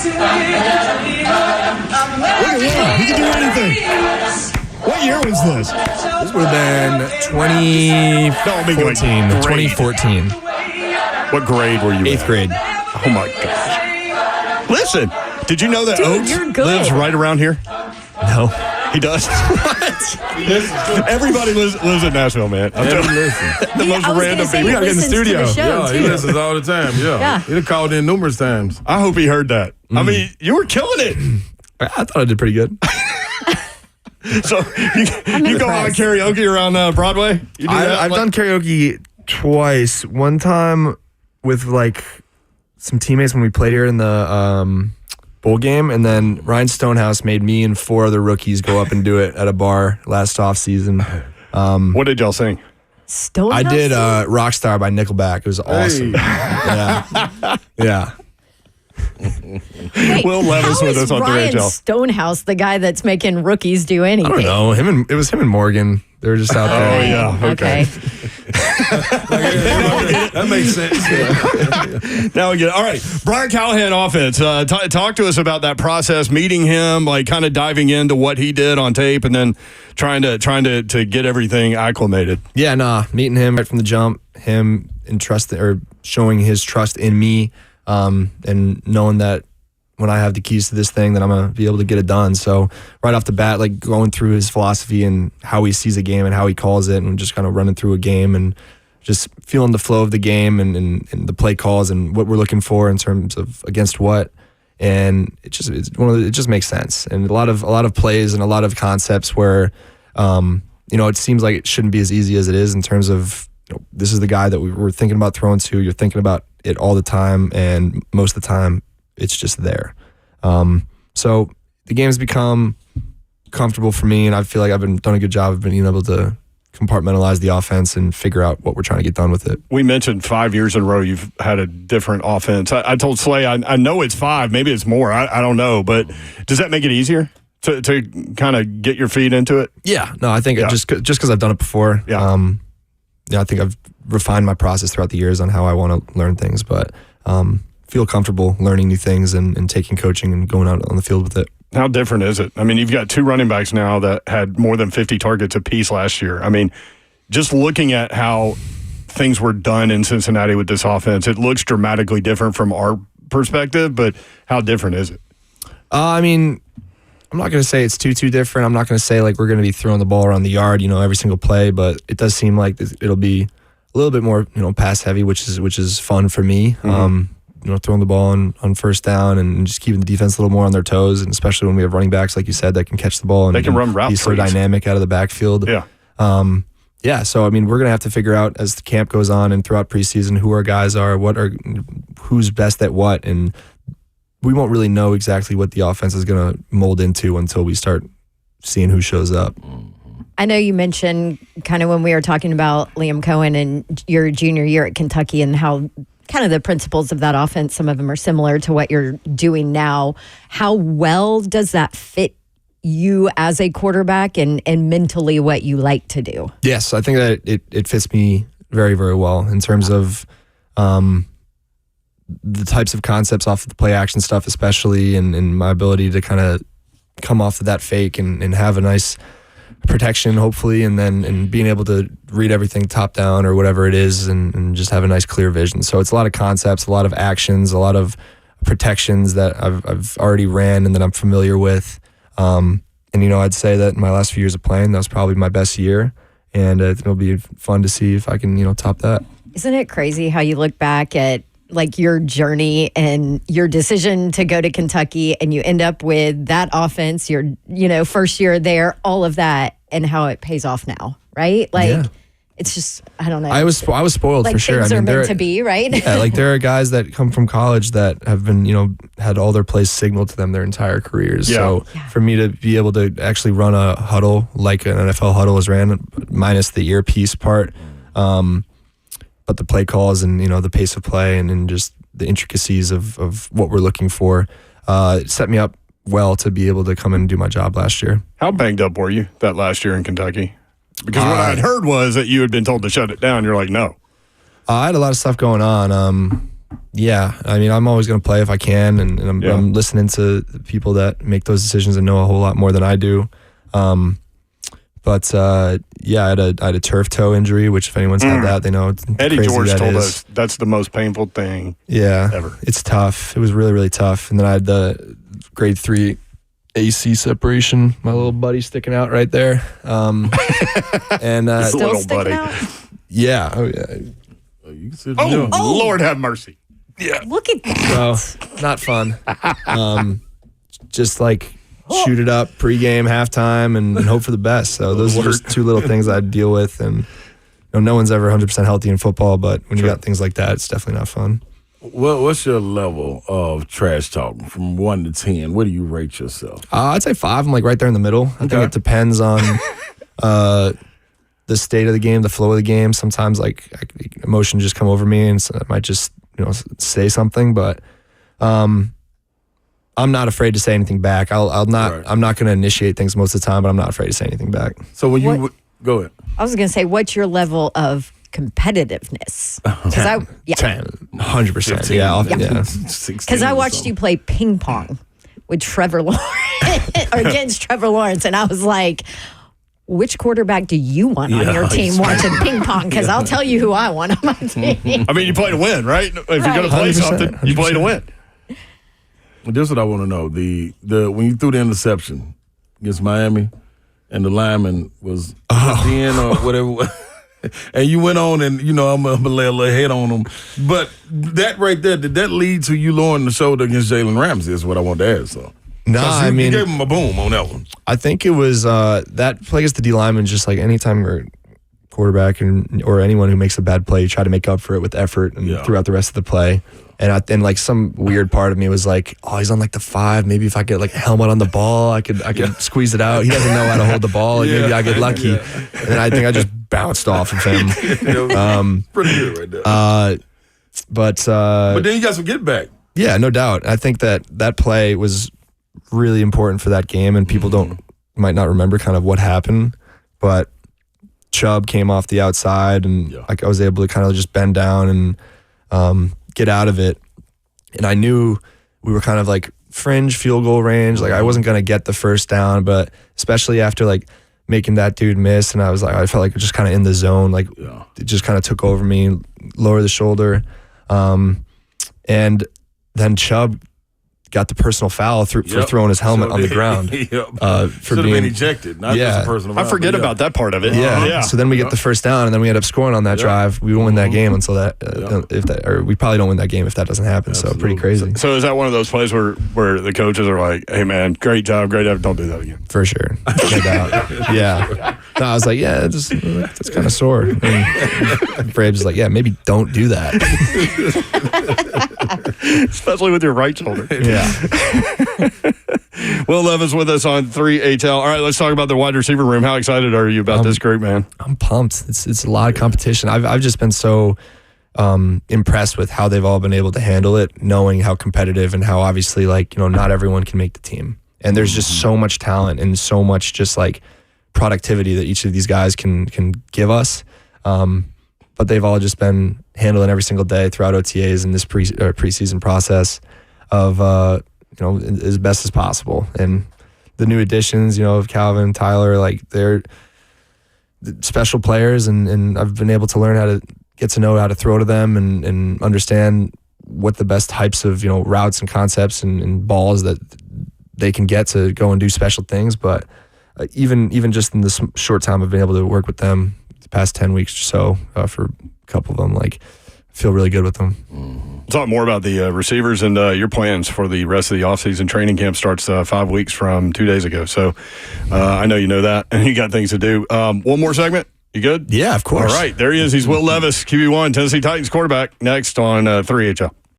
He can do anything. What year was this? This would have been 2014. 2014. What grade were you in? 8th grade. Oh, my gosh. Listen, did you know that Oaks you're good. lives right around here? No. He does. What? Everybody lives in Nashville, man. I'm telling you, the most random people. We got to get in the studio. Yeah, he listens all the time. Yeah. He called in numerous times. I hope he heard that. I mean, you were killing it. I thought I did pretty good. So you go on karaoke around Broadway? You do that? I've done karaoke twice. One time with like some teammates when we played here in the bowl game, and then Ryan Stonehouse made me and 4 other rookies go up and do it at a bar last off season. What did y'all sing? Stonehouse? I did Rockstar by Nickelback. It was awesome. Hey. Yeah. Wait, Will Levis with us on Ryan 3HL. Stonehouse, the guy that's making rookies do anything? I don't know. It was him and Morgan. They were just out there. Oh, yeah. Okay. That makes sense. Now we get it. All right. Brian Callahan offense. Talk to us about that process, meeting him, like kind of diving into what he did on tape and then trying to get everything acclimated. Yeah, meeting him right from the jump, him showing his trust in me, and knowing that when I have the keys to this thing, that I'm going to be able to get it done. So right off the bat, like going through his philosophy and how he sees a game and how he calls it, and just kind of running through a game and just feeling the flow of the game and the play calls and what we're looking for in terms of against what. And it just makes sense. And a lot of plays and a lot of concepts where, it seems like it shouldn't be as easy as it is in terms of, this is the guy that we're thinking about throwing to. You're thinking about it all the time, and most of the time it's just there. So the game has become comfortable for me, and I feel like I've done a good job of being able to compartmentalize the offense and figure out what we're trying to get done with it. We mentioned 5 years in a row you've had a different offense. I told Slay, I know it's 5, maybe it's more. I don't know, but does that make it easier to kind of get your feet into it? Yeah, no, I think just because I've done it before. Yeah. I think I've refined my process throughout the years on how I want to learn things, but feel comfortable learning new things and taking coaching and going out on the field with it. How different is it? I mean, you've got 2 running backs now that had more than 50 targets apiece last year. I mean, just looking at how things were done in Cincinnati with this offense, it looks dramatically different from our perspective, but how different is it? I mean, I'm not going to say it's too different. I'm not going to say like we're going to be throwing the ball around the yard, every single play, but it does seem like it'll be a little bit more, pass heavy, which is fun for me. Mm-hmm. Throwing the ball on first down and just keeping the defense a little more on their toes, and especially when we have running backs, like you said, that can catch the ball and they can run route be so trees. Dynamic out of the backfield. Yeah. So I mean, we're gonna have to figure out as the camp goes on and throughout preseason who our guys are, who's best at what, and we won't really know exactly what the offense is gonna mold into until we start seeing who shows up. I know you mentioned kind of when we were talking about Liam Cohen and your junior year at Kentucky and how kind of the principles of that offense, some of them are similar to what you're doing now. How well does that fit you as a quarterback and mentally what you like to do? Yes, I think that it fits me very, very well in terms of the types of concepts off of the play action stuff, especially, and my ability to kind of come off of that fake and have a nice protection, hopefully, and being able to read everything top down or whatever it is and just have a nice clear vision. So it's a lot of concepts, a lot of actions, a lot of protections that I've already ran and that I'm familiar with. I'd say that in my last few years of playing, that was probably my best year, and it'll be fun to see if I can, top that. Isn't it crazy how you look back at like your journey and your decision to go to Kentucky and you end up with that offense, your, first year there, all of that, and how it pays off now, right? Like, It's just, I don't know. I was spoiled like for sure. Things are meant to be, right? Yeah, like there are guys that come from college that have been, had all their plays signaled to them their entire careers. Yeah. So for me to be able to actually run a huddle like an NFL huddle is ran, minus the earpiece part, but the play calls and, the pace of play and just the intricacies of what we're looking for, it set me up well to be able to come in and do my job last year. How banged up were you that last year in Kentucky? Because what I had heard was that you had been told to shut it down. You're like, no. I had a lot of stuff going on. Yeah, I mean, I'm always going to play if I can, and I'm listening to the people that make those decisions and know a whole lot more than I do. But I had a turf toe injury, which if anyone's had that, they know it's Eddie crazy George that told is. us that's the most painful thing ever. It's tough. It was really, really tough. And then I had the grade 3 AC separation, my little buddy sticking out right there. And Still little sticking buddy. out? yeah. Oh, yeah. You can sit Oh, down. Lord have mercy. Yeah. Look at that. So, not fun. Just like shoot it up pregame, halftime, and hope for the best. So those are just two little things I deal with. And no one's ever 100% healthy in football, but when you got things like that, it's definitely not fun. What's your level of trash talk from 1 to 10? What do you rate yourself? I'd say 5. I'm like right there in the middle. I think it depends on the state of the game, the flow of the game. Sometimes like emotion just come over me, and so I might just say something. But I'm not afraid to say anything back. I'm not going to initiate things most of the time, but I'm not afraid to say anything back. So when you go ahead. I was going to say, what's your level of competitiveness? 10, 100%. Yeah. Because I watched you play ping pong with Trevor Lawrence or against Trevor Lawrence, and I was like, which quarterback do you want on your team watching ping pong? Because I'll tell you who I want on my team. I mean, you play to win, right? If you're going to play 100%, something, you play to win. This is what I want to know. The when you threw the interception against Miami and the lineman was in or whatever, and you went on and, I'm going to lay a little head on him. But that right there, did that lead to you lowering the shoulder against Jalen Ramsey is what I want to ask. So. No, I mean, you gave him a boom on that one. I think it was that play against the D lineman, just like anytime you're a quarterback or anyone who makes a bad play, you try to make up for it with effort and throughout the rest of the play. And like some weird part of me was like, oh, he's on like the 5. Maybe if I get like a helmet on the ball, I could squeeze it out. He doesn't know how to hold the ball. Like maybe I get lucky. And then I think I just bounced off of him. Pretty good right there. But then you got some get back. Yeah, no doubt. I think that play was really important for that game, and people might not remember kind of what happened. But Chubb came off the outside, and like I was able to kind of just bend down and get out of it. And I knew we were kind of like fringe field goal range. Like I wasn't going to get the first down, but especially after like making that dude miss, and I felt like just kind of in the zone. Like it just kind of took over me, lower the shoulder. And then Chubb got the personal foul for throwing his helmet on the ground. For being been ejected, not just a personal foul. I forget about that part of it. Yeah. So then we get the first down, and then we end up scoring on that drive. We won't win that game until or we probably don't win that game if that doesn't happen. Absolutely. So pretty crazy. So is that one of those plays where the coaches are like, "Hey man, great job, don't do that again." For sure, no doubt. Yeah. No, I was like, yeah, it's kind of sore. And Braves was like, yeah, maybe don't do that. Especially with your right shoulder. Yeah. Will Levis with us on 3HL. All right, let's talk about the wide receiver room. How excited are you about this group, man? I'm pumped. It's a lot of competition. I've just been so impressed with how they've all been able to handle it, knowing how competitive and how obviously not everyone can make the team. And there's just so much talent and so much just like productivity that each of these guys can give us. But they've all just been handling every single day throughout OTAs and this preseason process of as best as possible. And the new additions, of Calvin, Tyler, like they're special players, and I've been able to learn how to get to know how to throw to them and understand what the best types of routes and concepts and balls that they can get to go and do special things. But even just in this short time I've been able to work with them the past 10 weeks or so for a couple of them, like I feel really good with them. Talk more about the receivers and your plans for the rest of the offseason. Training camp starts 5 weeks from 2 days ago. So I know you know that, and you got things to do. One more segment. You good? Yeah, of course. All right. There he is. He's Will Levis, QB1, Tennessee Titans quarterback, next on 3HL.